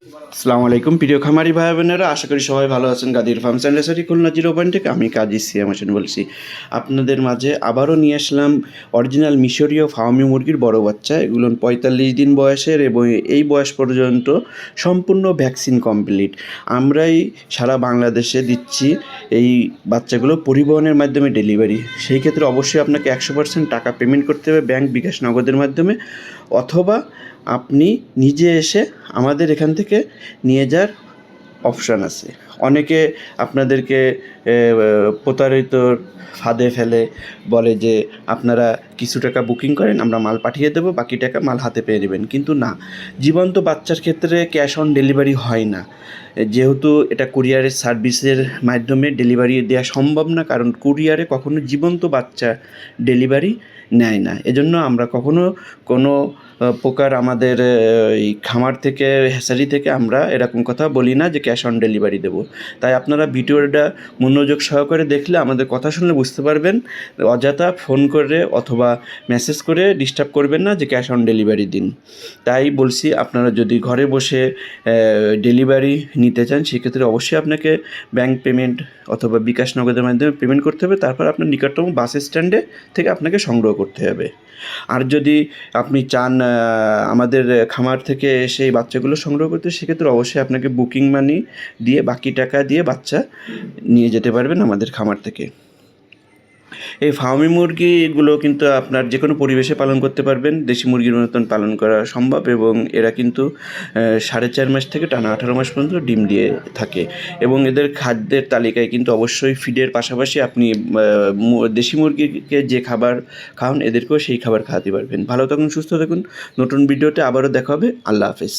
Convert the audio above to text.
আসসালামু আলাইকুম প্রিয় খামারি ভাই বোনেরা, আশা করি সবাই ভালো আছেন। গাদির ফার্ম স্যান্ডাসারি খুলনা 0 থেকে আমি কাজী সিয়াম হোসেন বলছি। আপনাদের মাঝে আবারও নিয়ে আসলাম অরিজিনাল মিশরীয় ফার্মি মুরগির বড় বাচ্চা। এগুলো 45 দিন বয়সের এবং এই বয়স পর্যন্ত সম্পূর্ণ ভ্যাকসিন কমপ্লিট। আমরাই সারা বাংলাদেশে দিচ্ছি এই বাচ্চাগুলো পরিবহনের মাধ্যমে ডেলিভারি। সেই ক্ষেত্রে অবশ্যই আপনাকে 100% টাকা পেমেন্ট করতে হবে ব্যাংক, বিকাশ, নগদের মাধ্যমে, অথবা আপনি নিজে এসে আমাদের এখান থেকে নিয়ে যাওয়ার অপশান আছে। অনেকে আপনাদেরকে প্রতারিতর ফাঁদে ফেলে, বলে যে আপনারা কিছু টাকা বুকিং করেন, আমরা মাল পাঠিয়ে দেবো, বাকি টাকা মাল হাতে পেয়ে নেবেন। কিন্তু না, জীবন্ত বাচ্চার ক্ষেত্রে ক্যাশ অন ডেলিভারি হয় না। যেহেতু এটা কুরিয়ারের সার্ভিসের মাধ্যমে ডেলিভারি দেওয়া সম্ভব না, কারণ কুরিয়ারে কখনো জীবন্ত বাচ্চা ডেলিভারি নেয় না। এজন্য আমরা কখনো কোনো প্রকার আমাদের এই খামার থেকে, হ্যাচারি থেকে আমরা এরকম কথা বলি না যে ক্যাশ অন ডেলিভারি দেবো। তাই আপনারা ভিডিওটা মনোযোগ সহকারে দেখলে, আমাদের কথা শুনলে বুঝতে পারবেন। অযথা ফোন করে অথবা মেসেজ করে ডিস্টার্ব করবেন না যে ক্যাশ অন ডেলিভারি দিন। তাই বলছি, আপনারা যদি ঘরে বসে ডেলিভারি নিতে চান, সেক্ষেত্রে অবশ্যই আপনাকে ব্যাংক পেমেন্ট অথবা বিকাশ, নগদের মাধ্যমে পেমেন্ট করতে হবে। তারপর আপনার নিকটতম বাস স্ট্যান্ডে থেকে আপনাকে সংগ্রহ করতে হবে। আর যদি আপনি চান আমাদের খামার থেকে সেই বাচ্চাগুলো সংগ্রহ করতে, সেক্ষেত্রে অবশ্যই আপনাকে বুকিং মানি দিয়ে, বাকি টাকা দিয়ে বাচ্চা নিয়ে যেতে পারবেন আমাদের খামার থেকে। এই ফার্মি মুরগিগুলো কিন্তু আপনার যে কোনো পরিবেশে পালন করতে পারবেন। দেশি মুরগির মতন পালন করা সম্ভব, এবং এরা কিন্তু 4.5 মাস থেকে টানা 18 মাস পর্যন্ত ডিম দিয়ে থাকে। এবং এদের খাদ্যের তালিকায় কিন্তু অবশ্যই ফিডের পাশাপাশি আপনি দেশি মুরগিকে যে খাবার খাওয়ান, এদেরকেও সেই খাবার খাওয়াতে পারবেন। ভালো থাকুন, সুস্থ থাকুন। নতুন ভিডিওতে আবারও দেখা হবে। আল্লাহ হাফেজ।